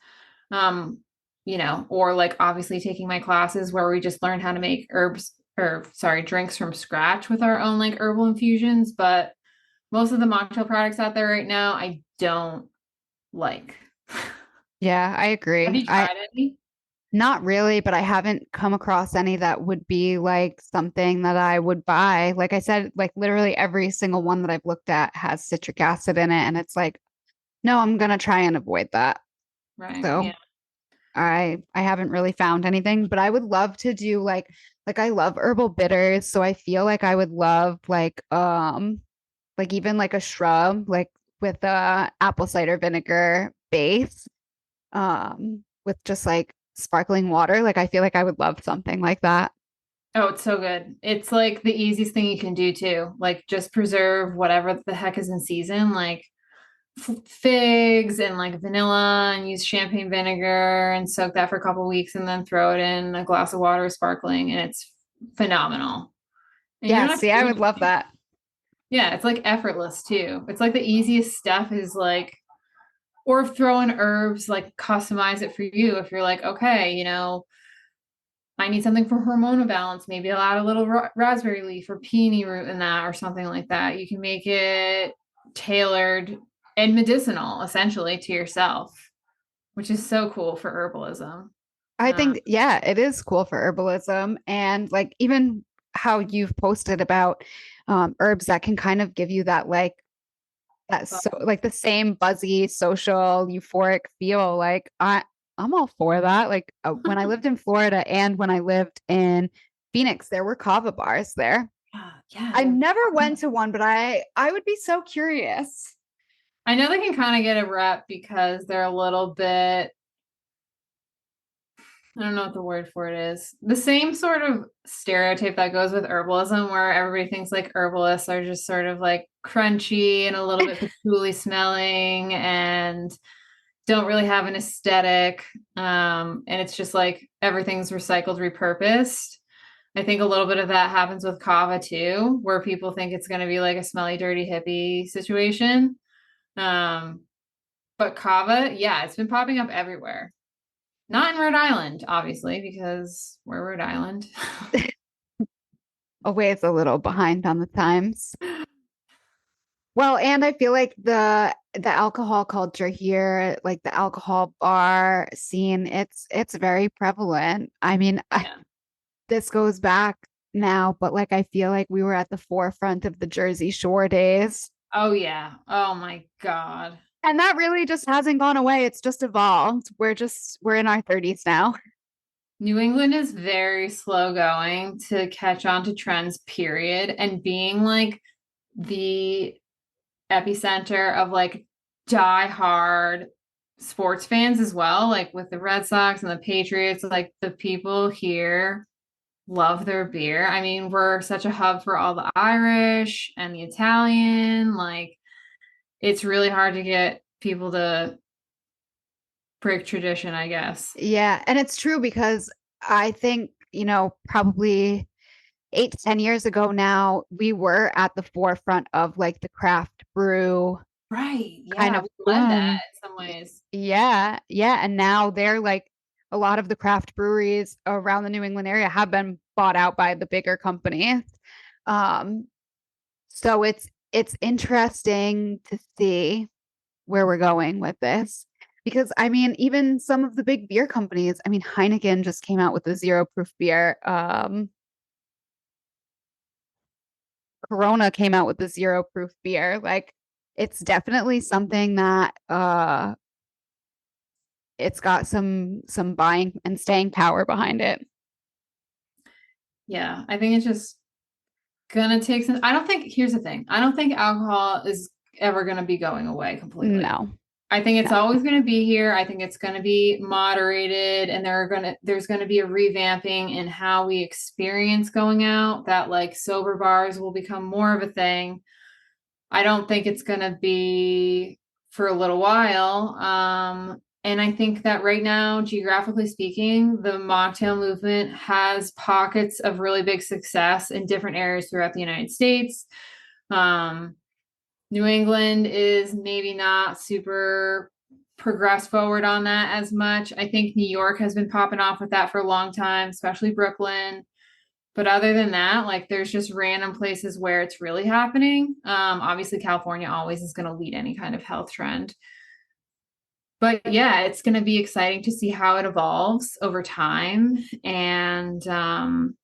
Or like obviously taking my classes where we just learn how to make drinks from scratch with our own like herbal infusions. But most of the mocktail products out there right now, I don't like. Yeah, I Have agree. you I tried any? Not really, but I haven't come across any that would be like something that I would buy. Like I said, like literally every single one that I've looked at has citric acid in it. And it's like, no, I'm gonna try and avoid that. Right. So Yeah. I haven't really found anything, but I would love to do like I love herbal bitters. So I feel like I would love like even like a shrub, like with a apple cider vinegar base, with just like sparkling water. Like I feel like I would love something like that. Oh, it's so good. It's like the easiest thing you can do too. Like just preserve whatever the heck is in season, like figs and like vanilla, and use champagne vinegar and soak that for a couple weeks and then throw it in a glass of water sparkling, and it's phenomenal. And you Yeah, don't have to see, I do would love anything. that. Yeah, it's like effortless too. It's like the easiest stuff is like, or throw in herbs, like customize it for you. If you're like, okay, I need something for hormonal balance. Maybe I'll add a little raspberry leaf or peony root in that or something like that. You can make it tailored and medicinal essentially to yourself, which is so cool for herbalism. I Uh, think, yeah, it is cool for herbalism. And like even how you've posted about herbs that can kind of give you that like that but so like the same buzzy social euphoric feel. Like I'm all for that. Like when I lived in Florida and when I lived in Phoenix, there were kava bars there. yeah, I never went to one, but I would be so curious. I know they can kind of get a rep because they're a little bit, I don't know what the word for it is. The same sort of stereotype that goes with herbalism, where everybody thinks like herbalists are just sort of like crunchy and a little bit patchouli smelling and don't really have an aesthetic. And it's just like everything's recycled, repurposed. I think a little bit of that happens with kava too, where people think it's going to be like a smelly, dirty hippie situation. Um, but kava, yeah, it's been popping up everywhere. Not in Rhode Island, obviously, because we're Rhode Island. Always a little behind on the times. Well, and I feel like the alcohol culture here, like the alcohol bar scene, it's very prevalent. I mean, Yeah. this goes back now, but like I feel like we were at the forefront of the Jersey Shore days. Oh yeah. Oh my God. And that really just hasn't gone away. It's just evolved. We're in our 30s now. New England is very slow going to catch on to trends, period. And being like the epicenter of like die hard sports fans as well, like with the Red Sox and the Patriots, like the people here love their beer. I mean, we're such a hub for all the Irish and the Italian. Like, it's really hard to get people to break tradition, I guess. Yeah, and it's true because I think, probably 8 to 10 years ago now, we were at the forefront of like the craft brew Right. kind Yeah. of We led that boom. in some ways. Yeah, yeah. And now they're like a lot of the craft breweries around the New England area have been bought out by the bigger companies. Um, so it's interesting to see where we're going with this. Because I mean, even some of the big beer companies, I mean, Heineken just came out with a zero proof beer. Corona came out with the zero proof beer. Like it's definitely something that it's got some buying and staying power behind it. Yeah. I think it's just gonna take some. I don't think, here's the thing, I don't think alcohol is ever gonna be going away completely. No, I think it's no. always going to be here. I think it's going to be moderated, and there's going to be a revamping in how we experience going out, that like sober bars will become more of a thing. I don't think it's going to be for a little while. And I think that right now, geographically speaking, the mocktail movement has pockets of really big success in different areas throughout the United States. Um, New England is maybe not super progress forward on that as much. I think New York has been popping off with that for a long time, especially Brooklyn. But other than that, like there's just random places where it's really happening. Obviously, California always is going to lead any kind of health trend. But yeah, it's going to be exciting to see how it evolves over time. And I'm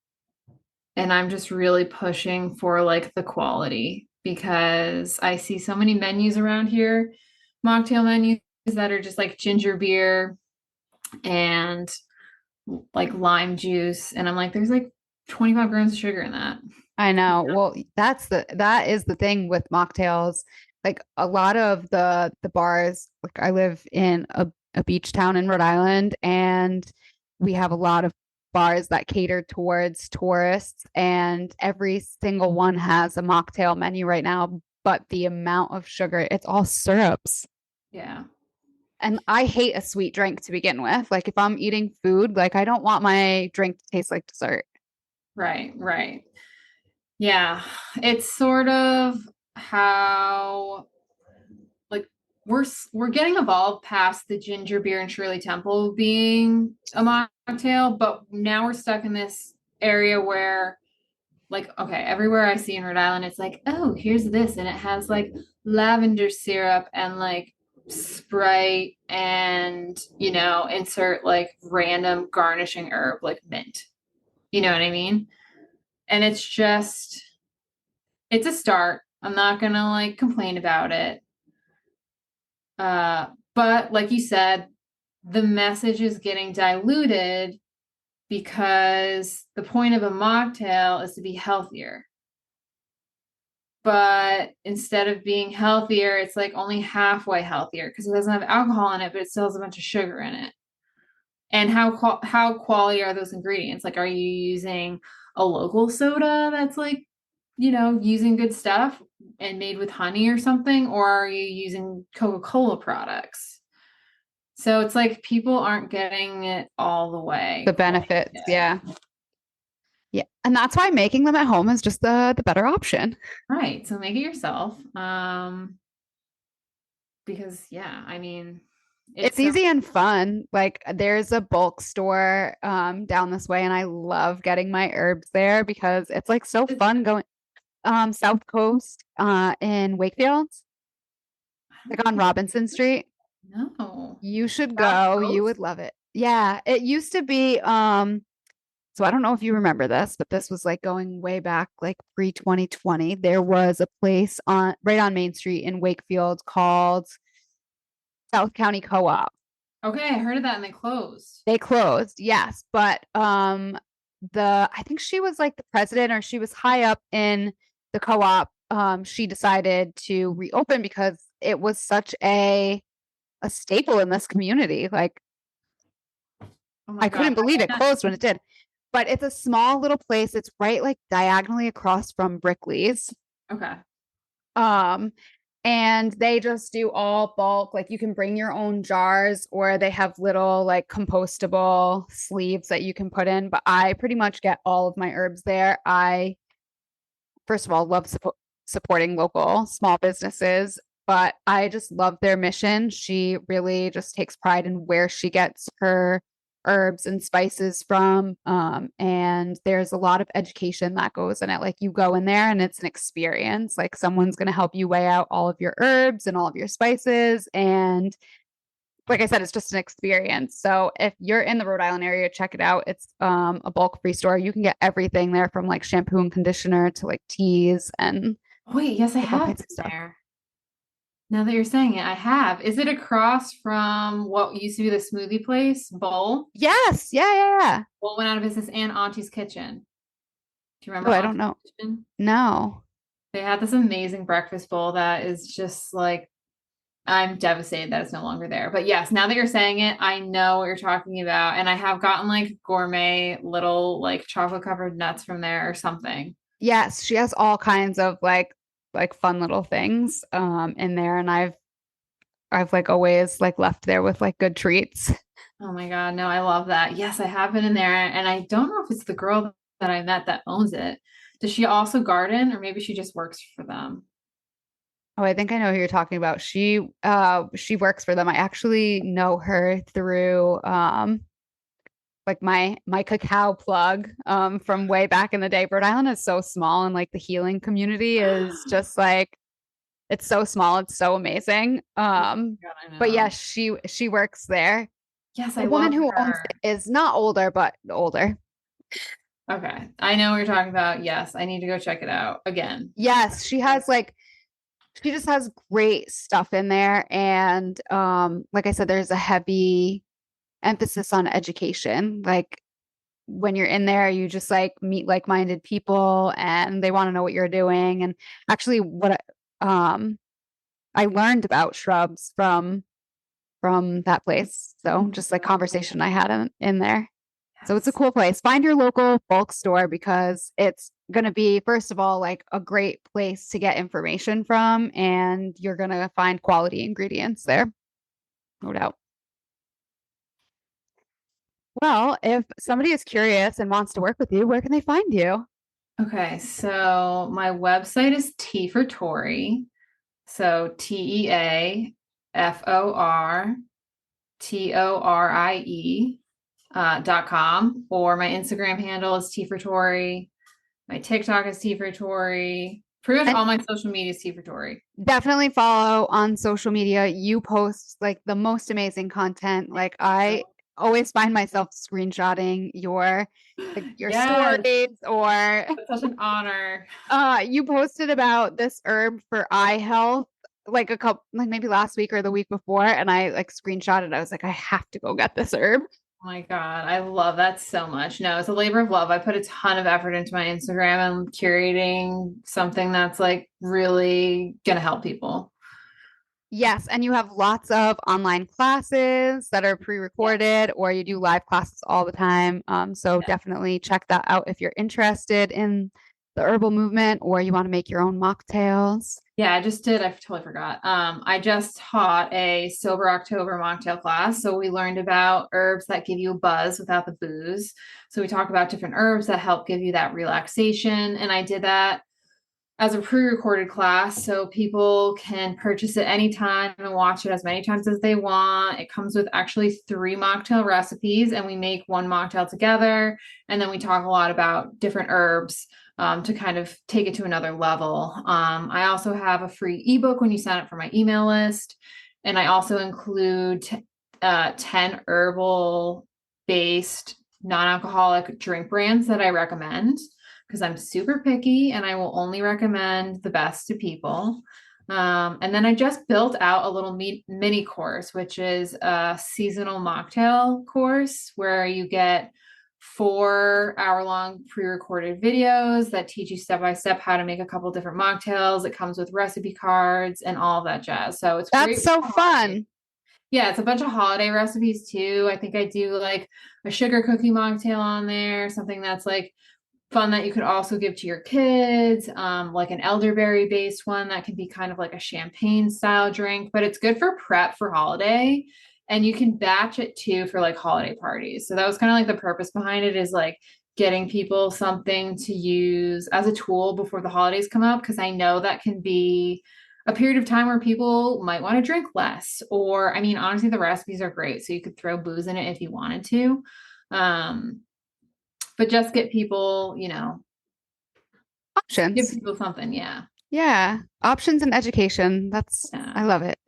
just really pushing for like the quality because I see so many menus around here, mocktail menus that are just like ginger beer and like lime juice. And I'm like, there's like 25 grams of sugar in that. I know. Well, that is the thing with mocktails. Like a lot of the bars, like I live in a beach town in Rhode Island, and we have a lot of bars that cater towards tourists, and every single one has a mocktail menu right now, but the amount of sugar, it's all syrups. Yeah. And I hate a sweet drink to begin with. Like if I'm eating food, like I don't want my drink to taste like dessert. Right. Right. Yeah. It's sort of how like we're getting evolved past the ginger beer and Shirley Temple being a mocktail, but now we're stuck in this area where like okay, everywhere I see in Rhode Island, it's like, oh, here's this, and it has like lavender syrup and like Sprite and insert like random garnishing herb like mint. You know what I mean? And it's a start. I'm not gonna like complain about it. Uh, but like you said, the message is getting diluted because the point of a mocktail is to be healthier. But instead of being healthier, it's like only halfway healthier because it doesn't have alcohol in it, but it still has a bunch of sugar in it. And how quality are those ingredients? Like, are you using a local soda that's like, using good stuff and made with honey or something, or are you using Coca-Cola products? So it's like people aren't getting it all the The way quite benefits, yet. yeah. Yeah. And that's why making them at home is just the better option. Right. So make it yourself. Because yeah, I mean, it's It's so easy and fun. Like there's a bulk store down this way, and I love getting my herbs there because it's like so fun going. South Coast, in Wakefield, like on Robinson Street. No. You should South go. You Coast? would love it. Yeah, it used to be, so I don't know if you remember this, but this was like going way back, like pre 2020. There was a place on right on Main Street in Wakefield called South County Co-op. Okay, I heard of that and they closed. They closed, yes, but I think she was like the president or she was high up in the co-op. She decided to reopen because it was such a staple in this community. Like Oh my I God. couldn't believe it closed when it did. But it's a small little place. It's right like diagonally across from Brickley's. Okay. Um, and they just do all bulk. Like you can bring your own jars, or they have little like compostable sleeves that you can put in. But I pretty much get all of my herbs there. I, first of all, love supporting local small businesses, but I just love their mission. She really just takes pride in where she gets her herbs and spices from. And there's a lot of education that goes in it. Like you go in there and it's an experience. Like someone's going to help you weigh out all of your herbs and all of your spices. And like I said, it's just an experience. So if you're in the Rhode Island area, check it out. It's a bulk free store. You can get everything there from like shampoo and conditioner to like teas and Wait, yes, I like all have kinds of been stuff. there. Now that you're saying it, I have. Is it across from what used to be the smoothie place, Bowl? Yes. Yeah. Yeah. Yeah. Bowl went out of business and Auntie's Kitchen. Do you remember Oh, I don't Auntie's know. Kitchen? No. They had this amazing breakfast bowl that is just like, I'm devastated that it's no longer there. But yes, now that you're saying it, I know what you're talking about. And I have gotten like gourmet little like chocolate covered nuts from there or something. Yes, she has all kinds of like fun little things in there, and I've like always like left there with like good treats. Oh my God, no, I love that. Yes, I have been in there. And I don't know if it's the girl that I met that owns it. Does she also garden or maybe she just works for them? Oh, I think I know who you're talking about. She works for them. I actually know her through like my cacao plug from way back in the day. Rhode Island is so small and like the healing community is just like it's so small, it's so amazing. Oh my God, I But know. yeah, she works there. Yes, I The woman love who owns her. it is not older, but older. Okay. I know what you're talking about. Yes, I need to go check it out again. Yes, she has like she just has great stuff in there. And like I said, there's a heavy emphasis on education. Like when you're in there, you just like meet like-minded people and they want to know what you're doing. And actually I learned about shrubs from that place. So just like conversation I had in there. So it's a Yes. cool place. Find your local bulk store because it's going to be, first of all, like a great place to get information from, and you're going to find quality ingredients there. No doubt. Well, if somebody is curious and wants to work with you, where can they find you? Okay, so my website is T for Torie. So TEAFORTORIE .com, or my Instagram handle is T for Torie. My TikTok is T for Torie. Pretty much And all my social media is T for Torie. definitely follow on social media. You post like the most amazing content. Like I always find myself screenshotting your like your Yes, stories or it's such an honor. you posted about this herb for eye health like a couple like maybe last week or the week before and I like screenshotted. I was like, I have to go get this herb. Oh my God, I love that so much. No, it's a labor of love. I put a ton of effort into my Instagram and curating something that's like really gonna help people. Yes, and you have lots of online classes that are Yes. pre-recorded or you do live classes all the time. So Yeah. definitely check that out if you're interested in the herbal movement or you want to make your own mocktails. Yeah, I just did. I totally forgot. I just taught a sober October mocktail class. So we learned about herbs that give you a buzz without the booze. So we talk about different herbs that help give you that relaxation. And I did that as a pre-recorded class so people can purchase it anytime and watch it as many times as they want. It comes with actually 3 mocktail recipes and we make one mocktail together, and then we talk a lot about different herbs to kind of take it to another level. I also have a free ebook when you sign up for my email list. And I also include 10 herbal based non-alcoholic drink brands that I recommend because I'm super picky and I will only recommend the best to people. And then I just built out a little mini course, which is a seasonal mocktail course where you get 4-hour-long pre-recorded videos that teach you step by step how to make a couple different mocktails. It comes with recipe cards and all that jazz. So it's That's great so for holidays. fun. Yeah, it's a bunch of holiday recipes too. I think I do like a sugar cookie mocktail on there, something that's like fun that you could also give to your kids, like an elderberry based one that can be kind of like a champagne style drink, but it's good for prep for holiday. And you can batch it too for like holiday parties. So that was kind of like the purpose behind it, is like getting people something to use as a tool before the holidays come up. Cause I know that can be a period of time where people might want to drink less. Or, I mean, honestly, the recipes are great. So you could throw booze in it if you wanted to. Um, but just get people, give Options. people something. Yeah. Yeah. Options and education. I Yeah. love it.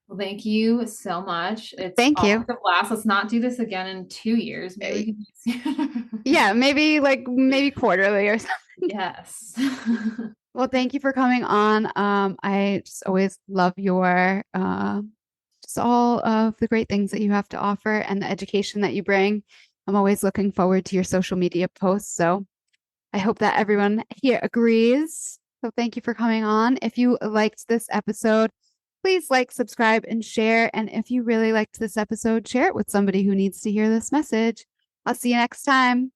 Well, thank you so much. It's Thank always you. a blast. Let's not do this again in 2 years. Maybe Eh, we can do Yeah, maybe quarterly or something. Yes. Well, thank you for coming on. I just always love your just all of the great things that you have to offer and the education that you bring. I'm always looking forward to your social media posts. So I hope that everyone here agrees. So thank you for coming on. If you liked this episode, please like, subscribe, and share. And if you really liked this episode, share it with somebody who needs to hear this message. I'll see you next time.